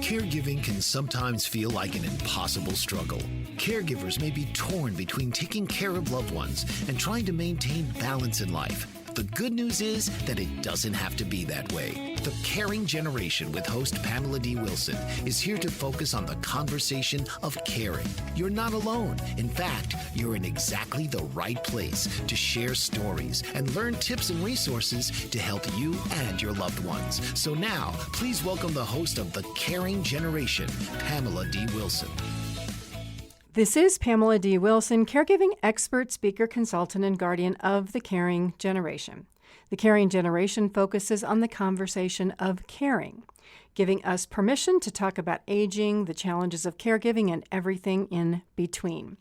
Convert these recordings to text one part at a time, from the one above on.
Caregiving can sometimes feel like an impossible struggle. Caregivers may be torn between taking care of loved ones and trying to maintain balance in life. The good news is that it doesn't have to be that way. The Caring Generation with host Pamela D Wilson is here to focus on the conversation of caring. You're not alone. In fact, you're in exactly the right place to share stories and learn tips and resources to help you and your loved ones. So now, please welcome the host of The Caring Generation, Pamela D Wilson. This is Pamela D Wilson, caregiving expert, speaker, consultant, and guardian of the Caring Generation. The Caring Generation focuses on the conversation of caring, giving us permission to talk about aging, the challenges of caregiving, and everything in between.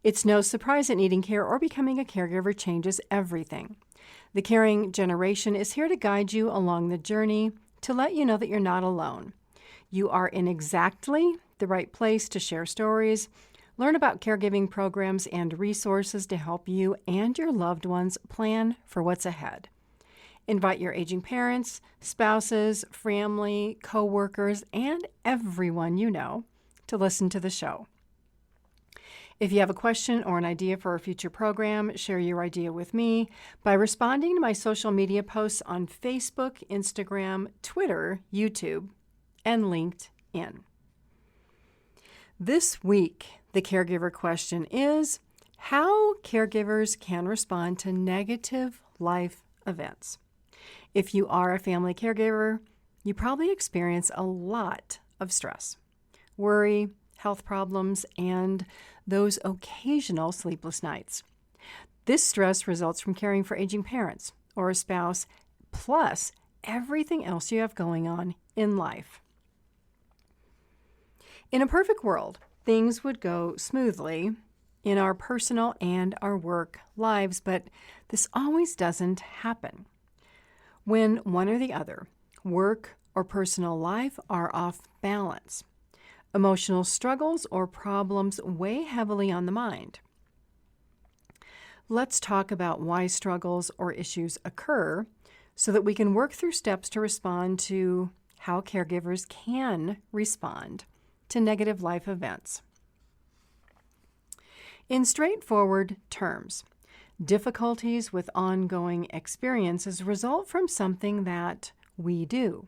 It's no surprise that needing care or becoming a caregiver changes everything. The Caring Generation is here to guide you along the journey, to let you know that you're not alone. You are in exactly the right place to share stories, learn about caregiving programs and resources to help you and your loved ones plan for what's ahead. Invite your aging parents, spouses, family, coworkers, and everyone you know to listen to the show. If you have a question or an idea for a future program, share your idea with me by responding to my social media posts on Facebook, Instagram, Twitter, YouTube, and LinkedIn. This week, the caregiver question is how caregivers can respond to negative life events. If you are a family caregiver, you probably experience a lot of stress, worry, health problems, and those occasional sleepless nights. This stress results from caring for aging parents or a spouse, plus everything else you have going on in life. In a perfect world, things would go smoothly in our personal and our work lives, but this always doesn't happen. When one or the other, work or personal life, are off balance, emotional struggles or problems weigh heavily on the mind. Let's talk about why struggles or issues occur so that we can work through steps to respond to how caregivers can respond to negative life events. In straightforward terms, difficulties with ongoing experiences result from something that we do,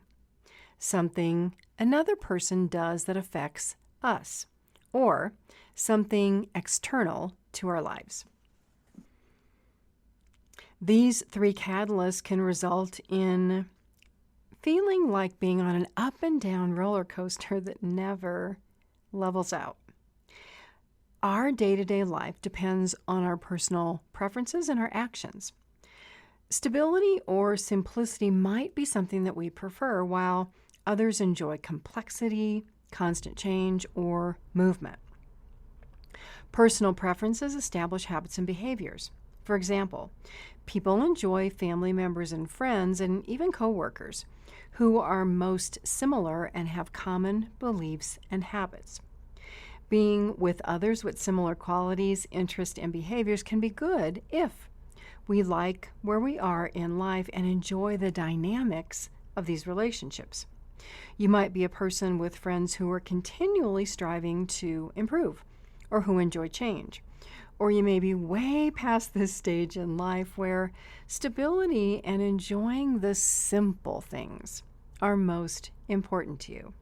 something another person does that affects us, or something external to our lives. These three catalysts can result in feeling like being on an up and down roller coaster that never levels out. Our day-to-day life depends on our personal preferences and our actions. Stability or simplicity might be something that we prefer, while others enjoy complexity, constant change, or movement. Personal preferences establish habits and behaviors. For example, people enjoy family members and friends and even coworkers who are most similar and have common beliefs and habits. Being with others with similar qualities, interests, and behaviors can be good if we like where we are in life and enjoy the dynamics of these relationships. You might be a person with friends who are continually striving to improve or who enjoy change. Or you may be way past this stage in life where stability and enjoying the simple things are most important to you.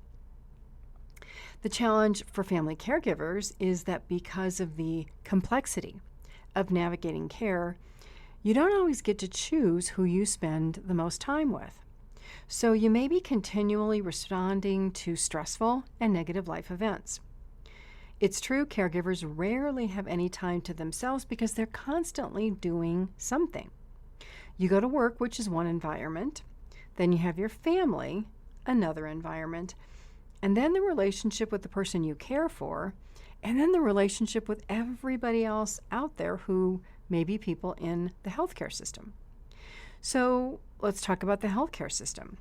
The challenge for family caregivers is that because of the complexity of navigating care, you don't always get to choose who you spend the most time with. So you may be continually responding to stressful and negative life events. It's true, caregivers rarely have any time to themselves because they're constantly doing something. You go to work, which is one environment, then you have your family, another environment, and then the relationship with the person you care for, and then the relationship with everybody else out there who may be people in the healthcare system. So let's talk about the healthcare system.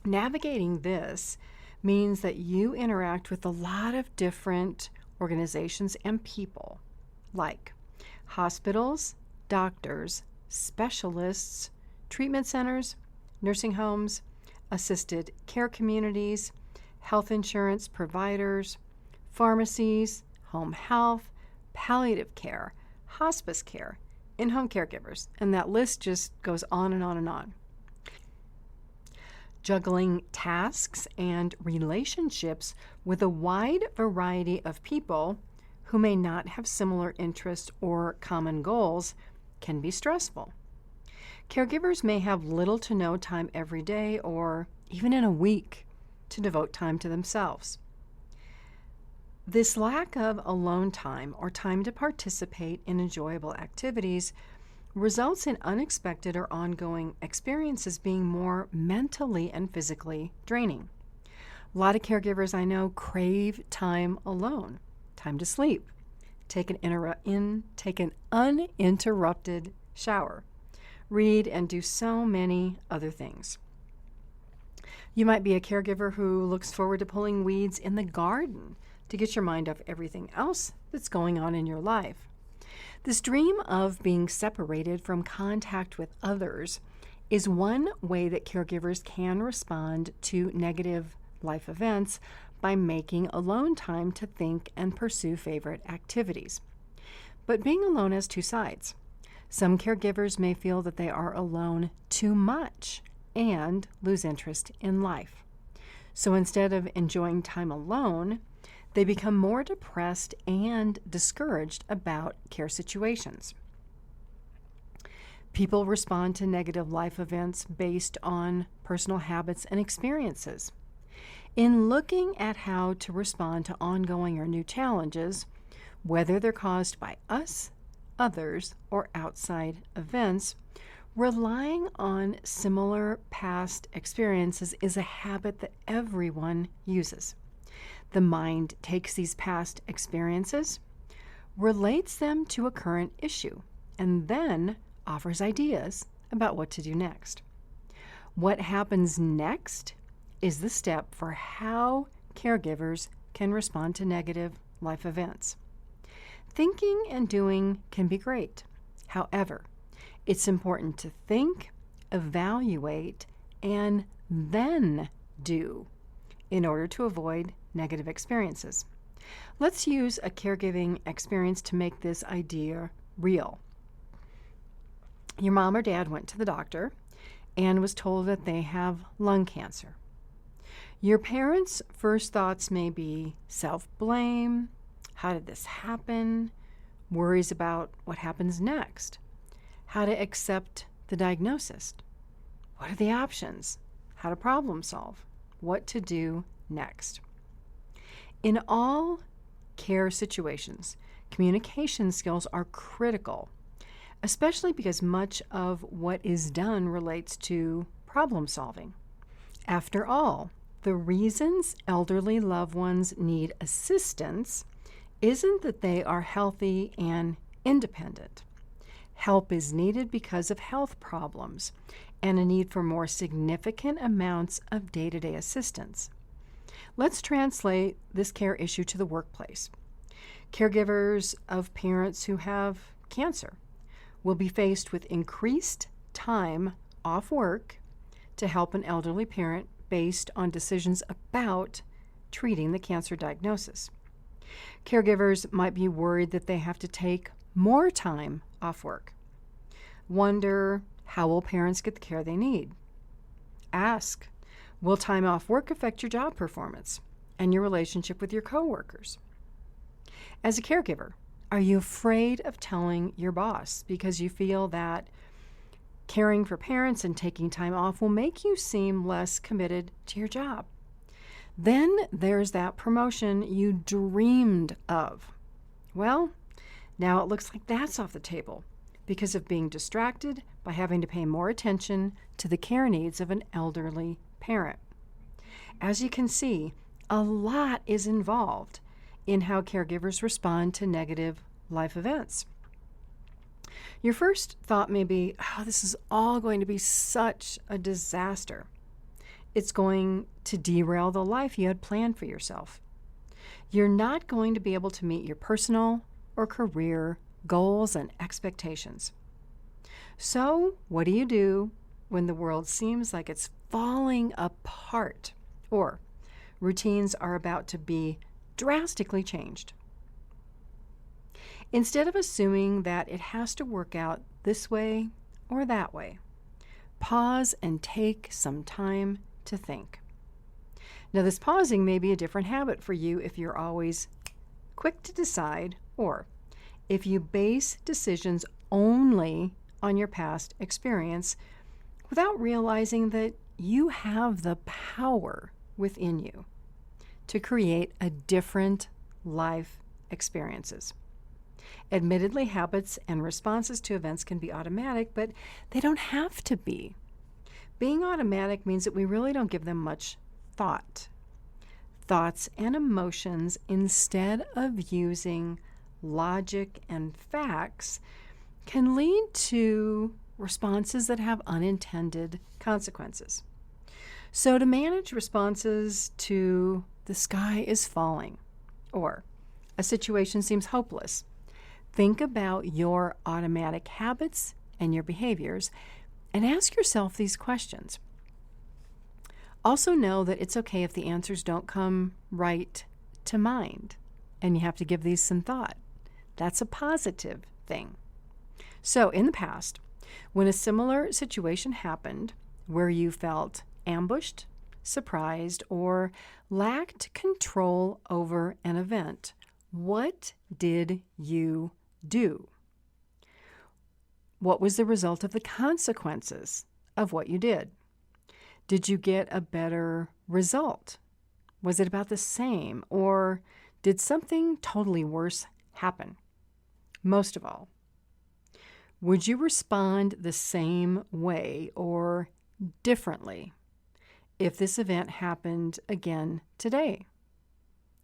Navigating this means that you interact with a lot of different organizations and people, like hospitals, doctors, specialists, treatment centers, nursing homes, assisted care communities, health insurance providers, pharmacies, home health, palliative care, hospice care, in-home caregivers, and that list just goes on and on and on. Juggling tasks and relationships with a wide variety of people who may not have similar interests or common goals can be stressful. Caregivers may have little to no time every day or even in a week to devote time to themselves. This lack of alone time or time to participate in enjoyable activities results in unexpected or ongoing experiences being more mentally and physically draining. A lot of caregivers I know crave time alone, time to sleep, take an uninterrupted shower, read, and do so many other things. You might be a caregiver who looks forward to pulling weeds in the garden to get your mind off everything else that's going on in your life. This dream of being separated from contact with others is one way that caregivers can respond to negative life events by making alone time to think and pursue favorite activities. But being alone has two sides. Some caregivers may feel that they are alone too much and lose interest in life. So instead of enjoying time alone, they become more depressed and discouraged about care situations. People respond to negative life events based on personal habits and experiences. In looking at how to respond to ongoing or new challenges, whether they're caused by us, others, or outside events, relying on similar past experiences is a habit that everyone uses. The mind takes these past experiences, relates them to a current issue, and then offers ideas about what to do next. What happens next is the step for how caregivers can respond to negative life events. Thinking and doing can be great. However, it's important to think, evaluate, and then do in order to avoid negative experiences. Let's use a caregiving experience to make this idea real. Your mom or dad went to the doctor and was told that they have lung cancer. Your parents' first thoughts may be self-blame, how did this happen, worries about what happens next, how to accept the diagnosis, what are the options, how to problem solve, what to do next. In all care situations, communication skills are critical, especially because much of what is done relates to problem solving. After all, the reasons elderly loved ones need assistance isn't that they are healthy and independent. Help is needed because of health problems and a need for more significant amounts of day-to-day assistance. Let's translate this care issue to the workplace. Caregivers of parents who have cancer will be faced with increased time off work to help an elderly parent based on decisions about treating the cancer diagnosis. Caregivers might be worried that they have to take more time off work. Wonder, how will parents get the care they need? Ask, will time off work affect your job performance and your relationship with your coworkers? As a caregiver, are you afraid of telling your boss because you feel that caring for parents and taking time off will make you seem less committed to your job? Then there's that promotion you dreamed of. Well, now it looks like that's off the table because of being distracted by having to pay more attention to the care needs of an elderly parent. As you can see, a lot is involved in how caregivers respond to negative life events. Your first thought may be, oh, this is all going to be such a disaster. It's going to derail the life you had planned for yourself. You're not going to be able to meet your personal or career goals and expectations. So, what do you do when the world seems like it's falling apart? Or, routines are about to be drastically changed. Instead of assuming that it has to work out this way or that way, pause and take some time to think. Now, this pausing may be a different habit for you if you're always quick to decide, or if you base decisions only on your past experience without realizing that you have the power within you to create a different life experiences. Admittedly, habits and responses to events can be automatic, but they don't have to be. Being automatic means that we really don't give them much thought. Thoughts and emotions, instead of using logic and facts, can lead to responses that have unintended consequences. So to manage responses to the sky is falling, or a situation seems hopeless, think about your automatic habits and your behaviors and ask yourself these questions. Also know that it's okay if the answers don't come right to mind, and you have to give these some thought. That's a positive thing. So in the past, when a similar situation happened where you felt ambushed, surprised, or lacked control over an event, what did you do? What was the result of the consequences of what you did? Did you get a better result? Was it about the same, or did something totally worse happen? Most of all, would you respond the same way or differently if this event happened again today?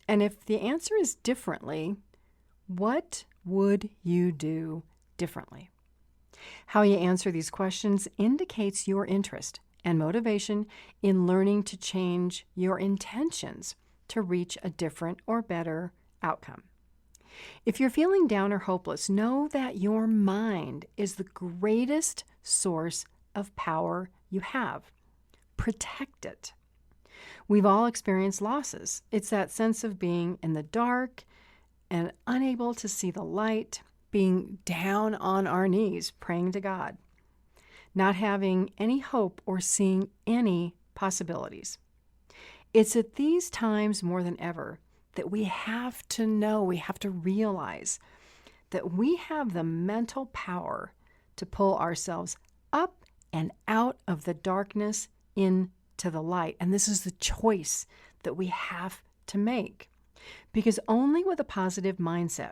And if the answer is differently, what would you do differently? How you answer these questions indicates your interest and motivation in learning to change your intentions to reach a different or better outcome. If you're feeling down or hopeless, know that your mind is the greatest source of power you have. Protect it. We've all experienced losses. It's that sense of being in the dark and unable to see the light, being down on our knees praying to God, not having any hope or seeing any possibilities. It's at these times more than ever that we have to know, we have to realize that we have the mental power to pull ourselves up and out of the darkness into the light. And this is the choice that we have to make, because only with a positive mindset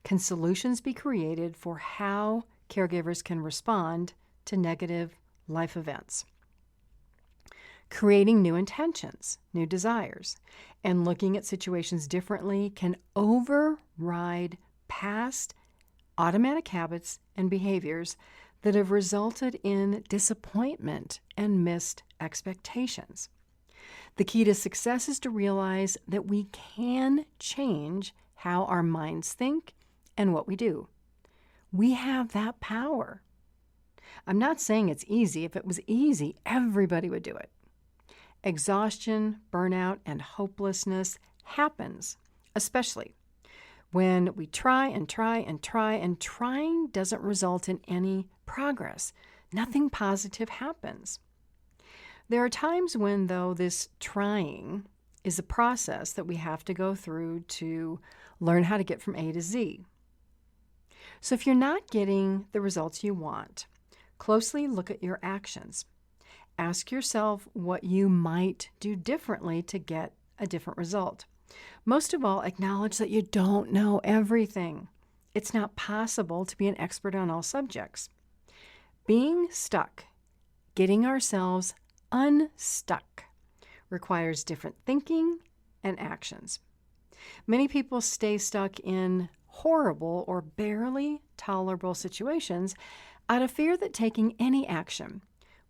can solutions be created for how caregivers can respond to negative life events. Creating new intentions, new desires, and looking at situations differently can override past automatic habits and behaviors that have resulted in disappointment and missed expectations. The key to success is to realize that we can change how our minds think and what we do. We have that power. I'm not saying it's easy. If it was easy, everybody would do it. Exhaustion, burnout, and hopelessness happens, especially when we try and try and try, and trying doesn't result in any progress. Nothing positive happens. There are times when, though, this trying is a process that we have to go through to learn how to get from A to Z. So if you're not getting the results you want, closely look at your actions. Ask yourself what you might do differently to get a different result. Most of all, acknowledge that you don't know everything. It's not possible to be an expert on all subjects. Being stuck, getting ourselves unstuck, requires different thinking and actions. Many people stay stuck in horrible or barely tolerable situations out of fear that taking any action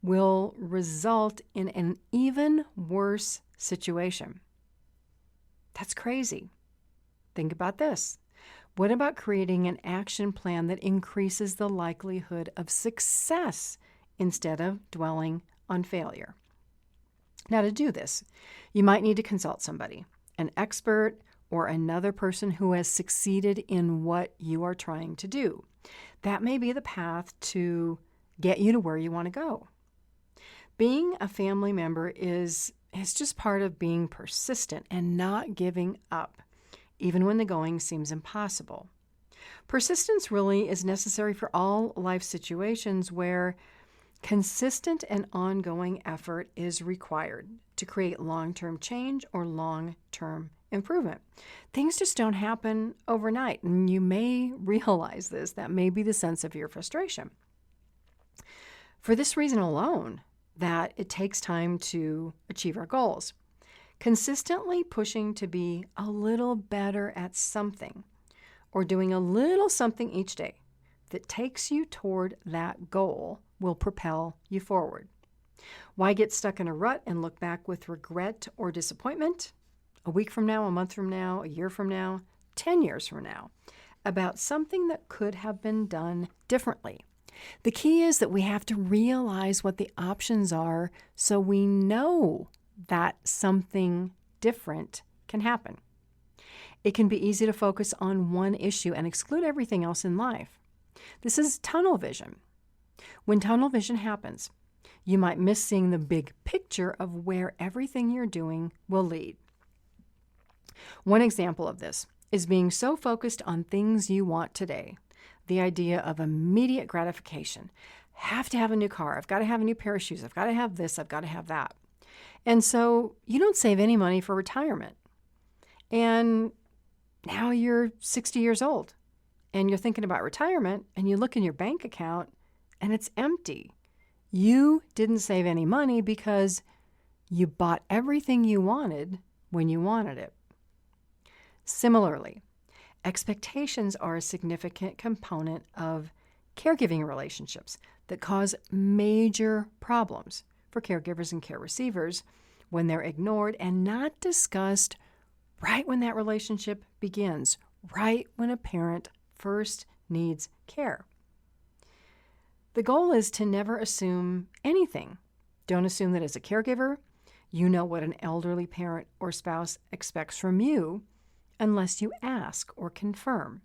will result in an even worse situation. That's crazy. Think about this. What about creating an action plan that increases the likelihood of success instead of dwelling on failure? Now, to do this, you might need to consult somebody, an expert or another person who has succeeded in what you are trying to do. That may be the path to get you to where you want to go. Being a family member is just part of being persistent and not giving up, even when the going seems impossible. Persistence really is necessary for all life situations where consistent and ongoing effort is required to create long-term change or long-term improvement. Things just don't happen overnight, and you may realize this. That may be the sense of your frustration. For this reason alone, that it takes time to achieve our goals. Consistently pushing to be a little better at something or doing a little something each day that takes you toward that goal will propel you forward. Why get stuck in a rut and look back with regret or disappointment a week from now, a month from now, a year from now, 10 years from now, about something that could have been done differently? The key is that we have to realize what the options are so we know that something different can happen. It can be easy to focus on one issue and exclude everything else in life. This is tunnel vision. When tunnel vision happens, you might miss seeing the big picture of where everything you're doing will lead. One example of this is being so focused on things you want today. The idea of immediate gratification. Have to have a new car. I've got to have a new pair of shoes. I've got to have this. I've got to have that. And so you don't save any money for retirement. And now you're 60 years old and you're thinking about retirement and you look in your bank account and it's empty. You didn't save any money because you bought everything you wanted when you wanted it. Similarly, expectations are a significant component of caregiving relationships that cause major problems for caregivers and care receivers when they're ignored and not discussed right when that relationship begins, right when a parent first needs care. The goal is to never assume anything. Don't assume that as a caregiver, you know what an elderly parent or spouse expects from you unless you ask or confirm.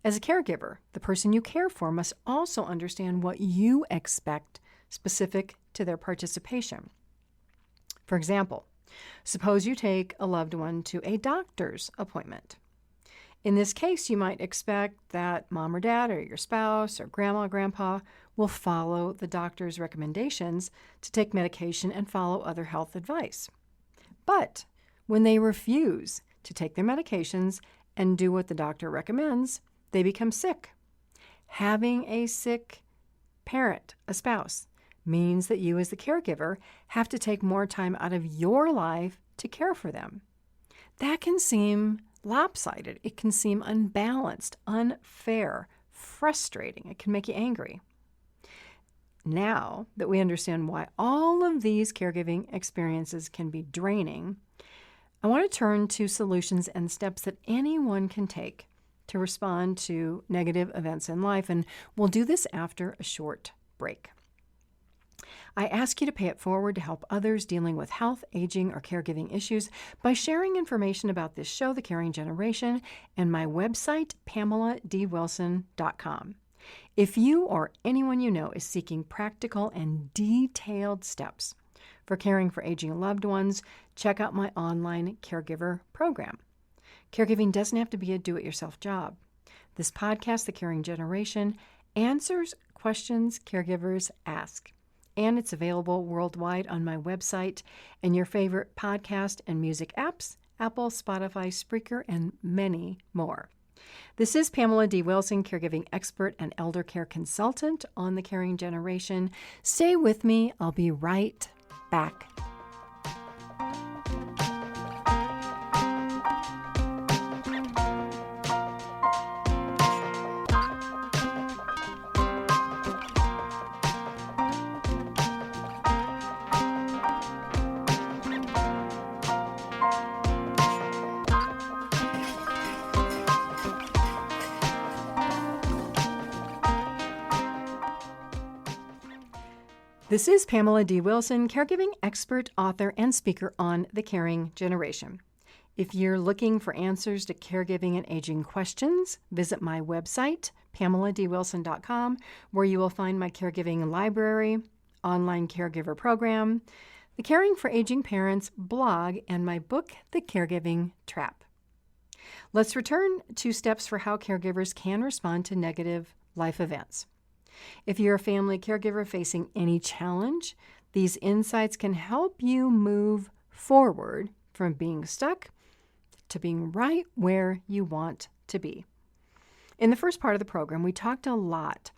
As a caregiver, the person you care for must also understand what you expect specific to their participation. For example, suppose you take a loved one to a doctor's appointment. In this case, you might expect that mom or dad or your spouse or grandma or grandpa will follow the doctor's recommendations to take medication and follow other health advice. But when they refuse to take their medications and do what the doctor recommends, they become sick. Having a sick parent, a spouse, means that you as the caregiver have to take more time out of your life to care for them. That can seem lopsided. It can seem unbalanced, unfair, frustrating. It can make you angry. Now that we understand why all of these caregiving experiences can be draining, I want to turn to solutions and steps that anyone can take to respond to negative events in life, and we'll do this after a short break. I ask you to pay it forward to help others dealing with health, aging, or caregiving issues by sharing information about this show, The Caring Generation, and my website, PamelaDWilson.com. If you or anyone you know is seeking practical and detailed steps for caring for aging loved ones, check out my online caregiver program. Caregiving doesn't have to be a do-it-yourself job. This podcast, The Caring Generation, answers questions caregivers ask. And it's available worldwide on my website and your favorite podcast and music apps, Apple, Spotify, Spreaker, and many more. This is Pamela D Wilson, caregiving expert and elder care consultant on The Caring Generation. Stay with me. I'll be right back. This is Pamela D Wilson, caregiving expert, author, and speaker on the caring generation. If you're looking for answers to caregiving and aging questions, visit my website, PamelaDWilson.com, where you will find my caregiving library, online caregiver program, the Caring for Aging Parents blog, and my book, The Caregiving Trap. Let's return to steps for how caregivers can respond to negative life events. If you're a family caregiver facing any challenge, these insights can help you move forward from being stuck to being right where you want to be. In the first part of the program, we talked a lot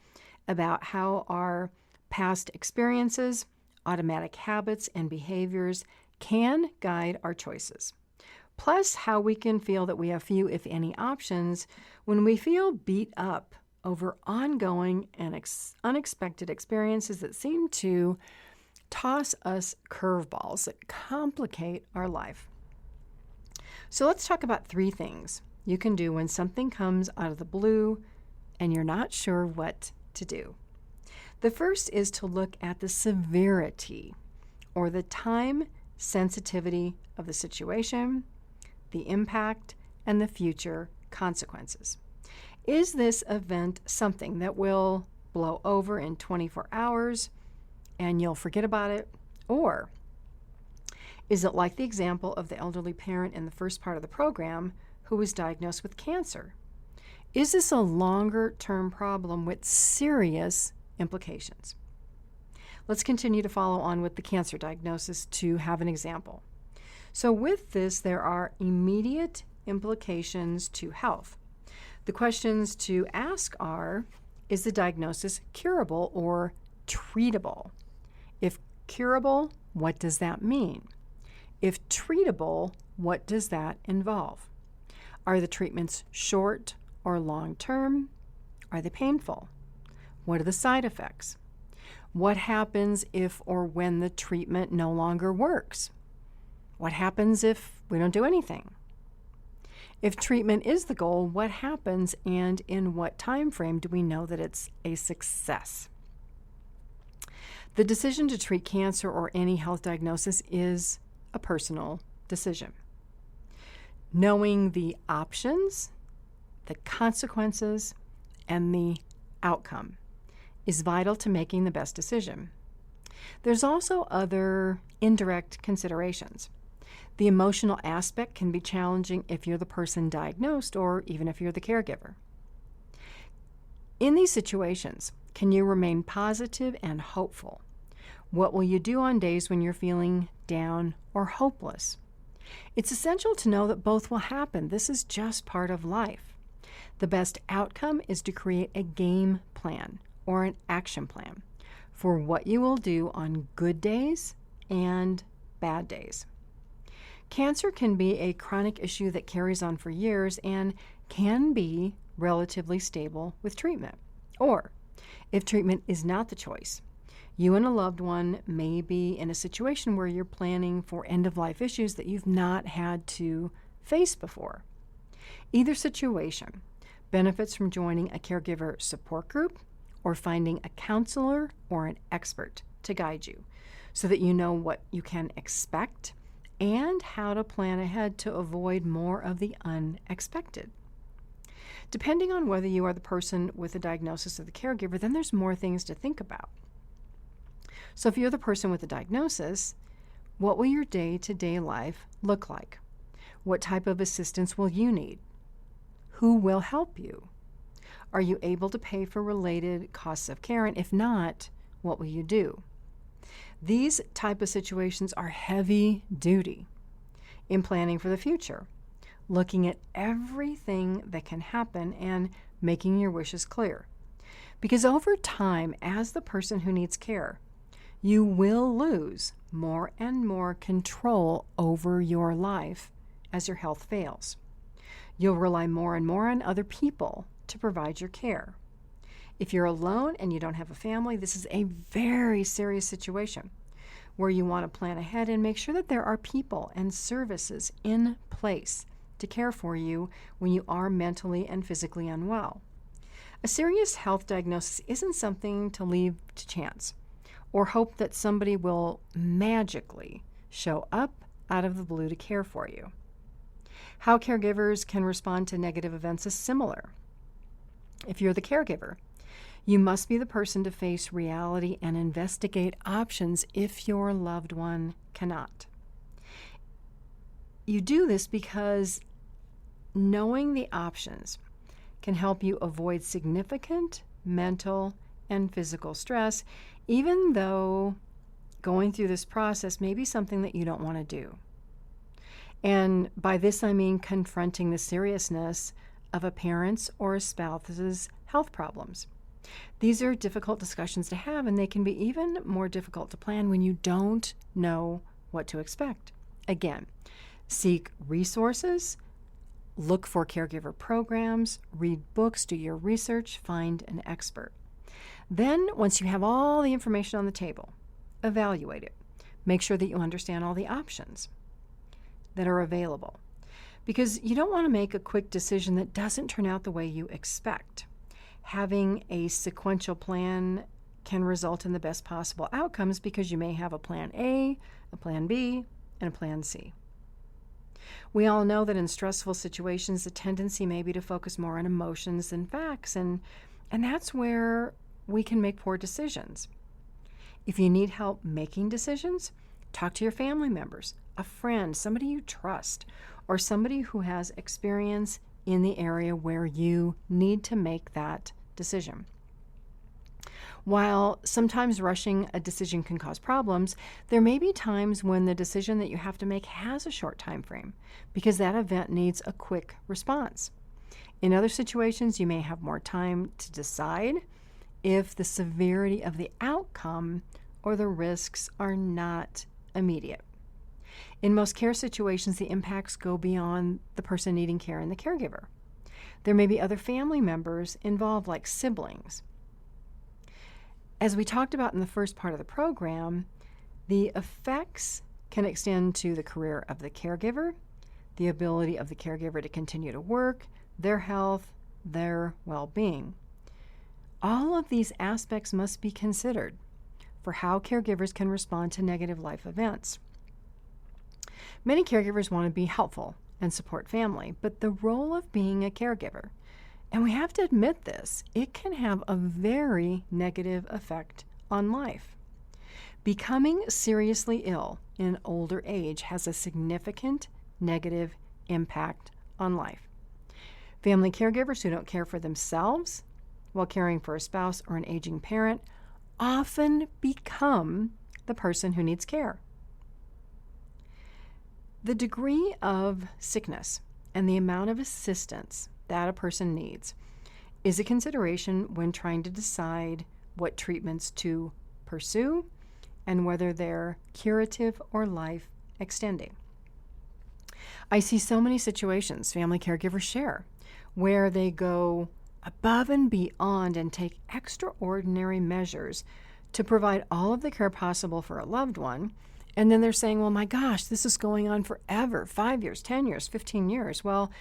about how our past experiences, automatic habits, and behaviors can guide our choices. Plus, how we can feel that we have few, if any, options when we feel beat up over ongoing and unexpected experiences that seem to toss us curveballs that complicate our life. So let's talk about 3 things you can do when something comes out of the blue and you're not sure what to do. The first is to look at the severity or the time sensitivity of the situation, the impact, and the future consequences. Is this event something that will blow over in 24 hours and you'll forget about it? Or is it like the example of the elderly parent in the first part of the program who was diagnosed with cancer? Is this a longer-term problem with serious implications? Let's continue to follow on with the cancer diagnosis to have an example. So with this, there are immediate implications to health. The questions to ask are, is the diagnosis curable or treatable? If curable, what does that mean? If treatable, what does that involve? Are the treatments short or long-term? Are they painful? What are the side effects? What happens if or when the treatment no longer works? What happens if we don't do anything? If treatment is the goal, what happens and in what time frame do we know that it's a success? The decision to treat cancer or any health diagnosis is a personal decision. Knowing the options, the consequences, and the outcome is vital to making the best decision. There's also other indirect considerations. The emotional aspect can be challenging if you're the person diagnosed or even if you're the caregiver. In these situations, can you remain positive and hopeful? What will you do on days when you're feeling down or hopeless? It's essential to know that both will happen. This is just part of life. The best outcome is to create a game plan or an action plan for what you will do on good days and bad days. Cancer can be a chronic issue that carries on for years and can be relatively stable with treatment. Or, if treatment is not the choice, you and a loved one may be in a situation where you're planning for end-of-life issues that you've not had to face before. Either situation benefits from joining a caregiver support group or finding a counselor or an expert to guide you so that you know what you can expect and how to plan ahead to avoid more of the unexpected. Depending on whether you are the person with the diagnosis or the caregiver, then there's more things to think about. So if you're the person with the diagnosis, what will your day-to-day life look like? What type of assistance will you need? Who will help you? Are you able to pay for related costs of care? And if not, what will you do? These type of situations are heavy duty in planning for the future, looking at everything that can happen and making your wishes clear. Because over time, as the person who needs care, you will lose more and more control over your life as your health fails. You'll rely more and more on other people to provide your care. If you're alone and you don't have a family, this is a very serious situation where you want to plan ahead and make sure that there are people and services in place to care for you when you are mentally and physically unwell. A serious health diagnosis isn't something to leave to chance or hope that somebody will magically show up out of the blue to care for you. How caregivers can respond to negative events is similar. If you're the caregiver, you must be the person to face reality and investigate options if your loved one cannot. You do this because knowing the options can help you avoid significant mental and physical stress, even though going through this process may be something that you don't want to do. And by this, I mean confronting the seriousness of a parent's or a spouse's health problems. These are difficult discussions to have, and they can be even more difficult to plan when you don't know what to expect. Again, seek resources, look for caregiver programs, read books, do your research, find an expert. Then, once you have all the information on the table, evaluate it. Make sure that you understand all the options that are available, because you don't want to make a quick decision that doesn't turn out the way you expect. Having a sequential plan can result in the best possible outcomes because you may have a plan A, a plan B, and a plan C. We all know that in stressful situations, the tendency may be to focus more on emotions than facts, and that's where we can make poor decisions. If you need help making decisions, talk to your family members, a friend, somebody you trust, or somebody who has experience in the area where you need to make that decision. While sometimes rushing a decision can cause problems, there may be times when the decision that you have to make has a short time frame because that event needs a quick response. In other situations, you may have more time to decide if the severity of the outcome or the risks are not immediate. In most care situations, the impacts go beyond the person needing care and the caregiver. There may be other family members involved, like siblings. As we talked about in the first part of the program, the effects can extend to the career of the caregiver, the ability of the caregiver to continue to work, their health, their well-being. All of these aspects must be considered for how caregivers can respond to negative life events. Many caregivers want to be helpful and support family, but the role of being a caregiver, and we have to admit this, it can have a very negative effect on life. Becoming seriously ill in older age has a significant negative impact on life. Family caregivers who don't care for themselves while caring for a spouse or an aging parent often become the person who needs care. The degree of sickness and the amount of assistance that a person needs is a consideration when trying to decide what treatments to pursue and whether they're curative or life extending. I see so many situations family caregivers share where they go above and beyond and take extraordinary measures to provide all of the care possible for a loved one. And then they're saying, well, my gosh, this is going on forever, 5 years, 10 years, 15 years. Well,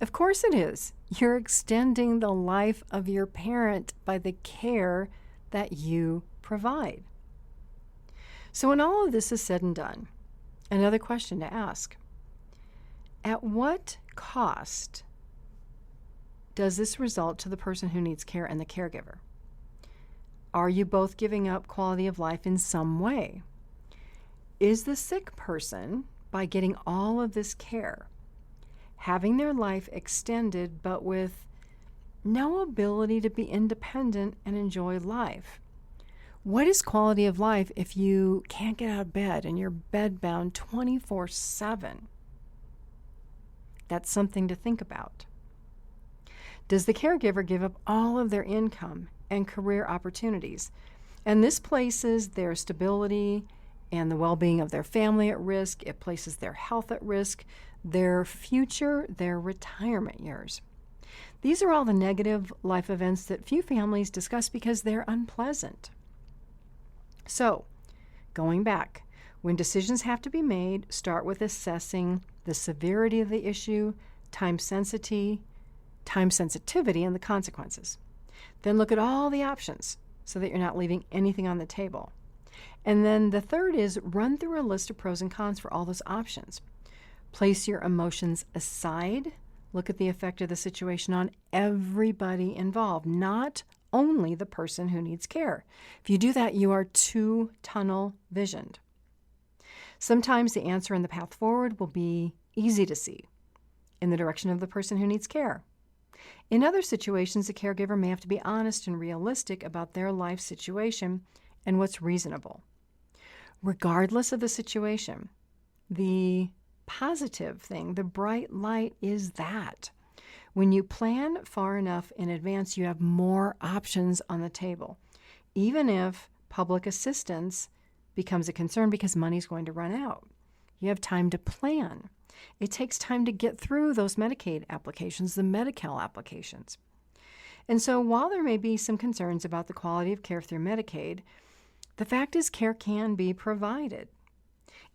of course it is. You're extending the life of your parent by the care that you provide. So when all of this is said and done, another question to ask: at what cost does this result to the person who needs care and the caregiver? Are you both giving up quality of life in some way? Is the sick person, by getting all of this care, having their life extended but with no ability to be independent and enjoy life? What is quality of life if you can't get out of bed and you're bedbound 24/7? That's something to think about. Does the caregiver give up all of their income and career opportunities? And this places their stability and the well-being of their family at risk. It places their health at risk, their future, their retirement years. These are all the negative life events that few families discuss because they're unpleasant. So, going back, when decisions have to be made, start with assessing the severity of the issue, time sensitivity, and the consequences. Then look at all the options so that you're not leaving anything on the table. And then the third is run through a list of pros and cons for all those options. Place your emotions aside. Look at the effect of the situation on everybody involved, not only the person who needs care. If you do that, you are too tunnel visioned. Sometimes the answer and the path forward will be easy to see in the direction of the person who needs care. In other situations, the caregiver may have to be honest and realistic about their life situation and what's reasonable. Regardless of the situation, the positive thing, the bright light is that when you plan far enough in advance, you have more options on the table, even if public assistance becomes a concern because money's going to run out. You have time to plan. It takes time to get through those Medicaid applications, the Medi-Cal applications. And so while there may be some concerns about the quality of care through Medicaid, the fact is care can be provided.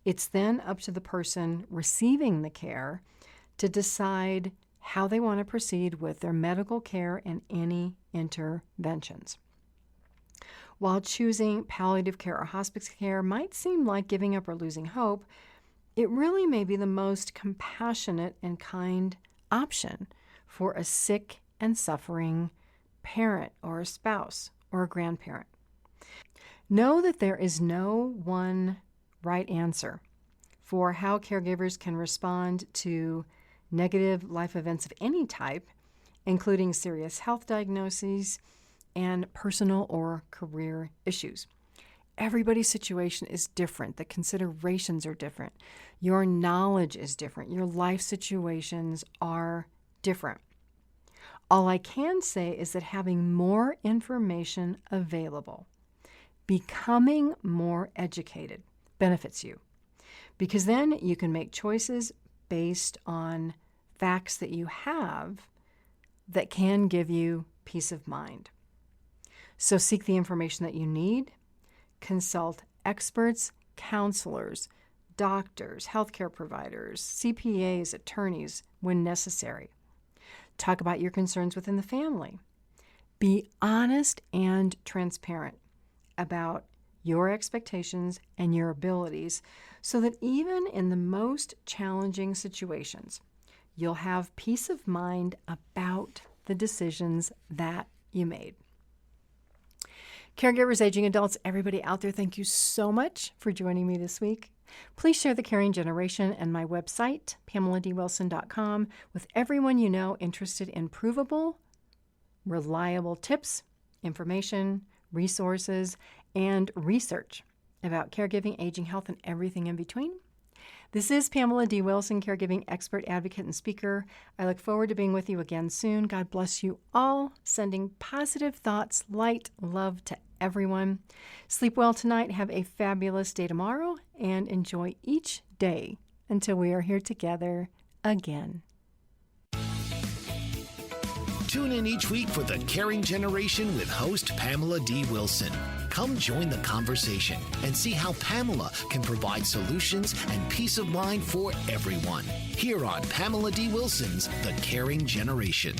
It's then up to the person receiving the care to decide how they want to proceed with their medical care and any interventions. While choosing palliative care or hospice care might seem like giving up or losing hope, it really may be the most compassionate and kind option for a sick and suffering parent or a spouse or a grandparent. Know that there is no one right answer for how caregivers can respond to negative life events of any type, including serious health diagnoses and personal or career issues. Everybody's situation is different. The considerations are different. Your knowledge is different. Your life situations are different. All I can say is that having more information available, becoming more educated, benefits you, because then you can make choices based on facts that you have that can give you peace of mind. So seek the information that you need. Consult experts, counselors, doctors, healthcare providers, CPAs, attorneys when necessary. Talk about your concerns within the family. Be honest and transparent about your expectations and your abilities so that even in the most challenging situations, you'll have peace of mind about the decisions that you made. Caregivers, aging adults, everybody out there, thank you so much for joining me this week. Please share The Caring Generation and my website, PamelaDWilson.com, with everyone you know interested in provable, reliable tips, information, resources, and research about caregiving, aging, health, and everything in between. This is Pamela D Wilson, caregiving expert, advocate, and speaker. I look forward to being with you again soon. God bless you all. Sending positive thoughts, light, love to everyone. Sleep well tonight. Have a fabulous day tomorrow, and enjoy each day until we are here together again. Tune in each week for The Caring Generation with host Pamela D. Wilson. Come join the conversation and see how Pamela can provide solutions and peace of mind for everyone. Here on Pamela D. Wilson's The Caring Generation.